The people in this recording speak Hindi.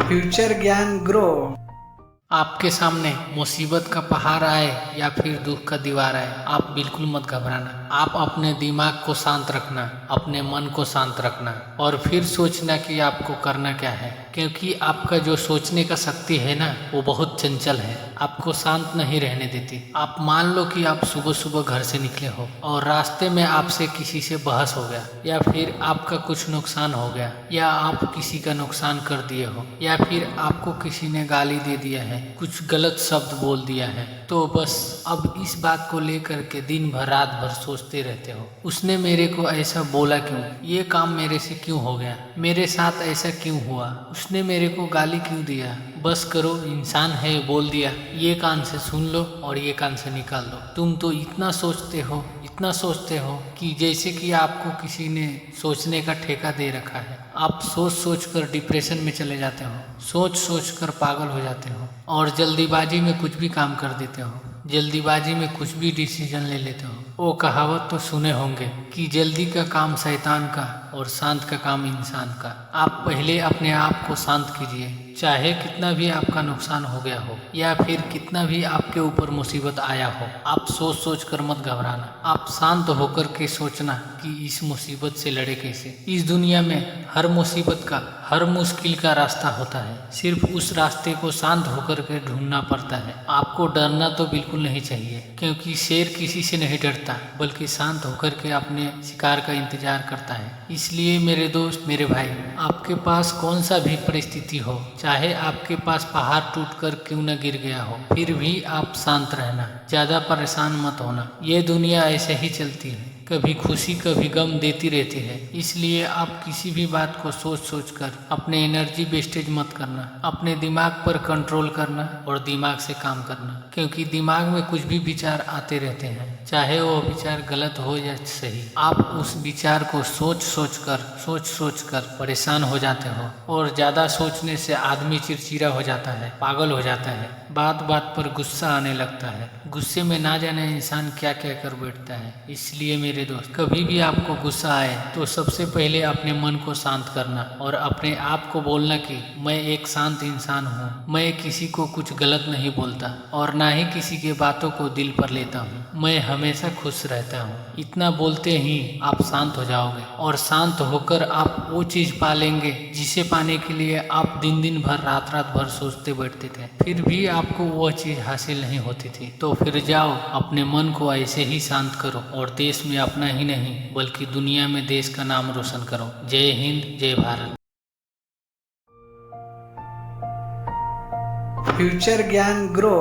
फ्यूचर ज्ञान ग्रो। आपके सामने मुसीबत का पहाड़ आए या फिर दुख का दीवार आए, आप बिल्कुल मत घबराना। आप अपने दिमाग को शांत रखना, अपने मन को शांत रखना और फिर सोचना कि आपको करना क्या है, क्योंकि आपका जो सोचने का शक्ति है ना, वो बहुत चंचल है, आपको शांत नहीं रहने देती। आप मान लो कि आप सुबह सुबह घर से निकले हो और रास्ते में आपसे किसी से बहस हो गया, या फिर आपका कुछ नुकसान हो गया, या आप किसी का नुकसान कर दिए हो, या फिर आपको किसी ने गाली दे दिया है, कुछ गलत शब्द बोल दिया है, तो बस अब इस बात को लेकर के दिन भर रात भर सोचते रहते हो, उसने मेरे को ऐसा बोला क्यों, ये काम मेरे से क्यों हो गया, मेरे साथ ऐसा क्यों हुआ, उसने मेरे को गाली क्यों दिया। बस करो, इंसान है बोल दिया, ये कान से सुन लो और ये कान से निकाल दो। तुम तो इतना सोचते हो, इतना सोचते हो कि जैसे कि आपको किसी ने सोचने का ठेका दे रखा है। आप सोच सोच कर डिप्रेशन में चले जाते हो, सोच सोच कर पागल हो जाते हो और जल्दीबाजी में कुछ भी काम कर देते हो, जल्दीबाजी में कुछ भी डिसीजन ले लेते हो। वो कहावत तो सुने होंगे कि जल्दी का काम शैतान का और शांत का काम इंसान का। आप पहले अपने आप को शांत कीजिए, चाहे कितना भी आपका नुकसान हो गया हो या फिर कितना भी आपके ऊपर मुसीबत आया हो, आप सोच सोच कर मत घबराना। आप शांत होकर के सोचना कि इस मुसीबत से लड़े कैसे। इस दुनिया में हर मुसीबत का, हर मुश्किल का रास्ता होता है, सिर्फ उस रास्ते को शांत होकर के ढूंढना पड़ता है। आपको डरना तो बिल्कुल नहीं चाहिए, क्योंकि शेर किसी से नहीं डरता, बल्कि शांत होकर के अपने शिकार का इंतजार करता है। इसलिए मेरे दोस्त, मेरे भाई, आपके पास कौन सा भी परिस्थिति हो, चाहे आपके पास पहाड़ टूटकर क्यों न गिर गया हो, फिर भी आप शांत रहना, ज़्यादा परेशान मत होना। ये दुनिया ऐसे ही चलती है, कभी खुशी कभी गम देती रहती है। इसलिए आप किसी भी बात को सोच सोच कर अपने एनर्जी वेस्टेज मत करना, अपने दिमाग पर कंट्रोल करना और दिमाग से काम करना, क्योंकि दिमाग में कुछ भी विचार आते रहते हैं, चाहे वो विचार गलत हो या सही। आप उस विचार को सोच सोच कर परेशान हो जाते हो और ज़्यादा सोचने से आदमी चिड़चिड़ा हो जाता है, पागल हो जाता है, बात बात पर गुस्सा आने लगता है। गुस्से में ना जाने इंसान क्या क्या कर बैठता है। इसलिए मेरे दोस्त, कभी भी आपको गुस्सा आए तो सबसे पहले अपने मन को शांत करना और अपने आप को बोलना कि मैं एक शांत इंसान हूँ, मैं किसी को कुछ गलत नहीं बोलता और ना ही किसी के बातों को दिल पर लेता हूँ, मैं हमेशा खुश रहता हूँ। इतना बोलते ही आप शांत हो जाओगे और शांत होकर आप वो चीज़ पा लेंगे जिसे पाने के लिए आप दिन दिन भर रात रात भर सोचते बैठते थे, फिर भी आपको वो चीज़ हासिल नहीं होती थी। तो फिर जाओ, अपने मन को ऐसे ही शांत करो और देश में अपना ही नहीं बल्कि दुनिया में देश का नाम रोशन करो। जय हिंद, जय भारत। फ्यूचर ज्ञान ग्रो।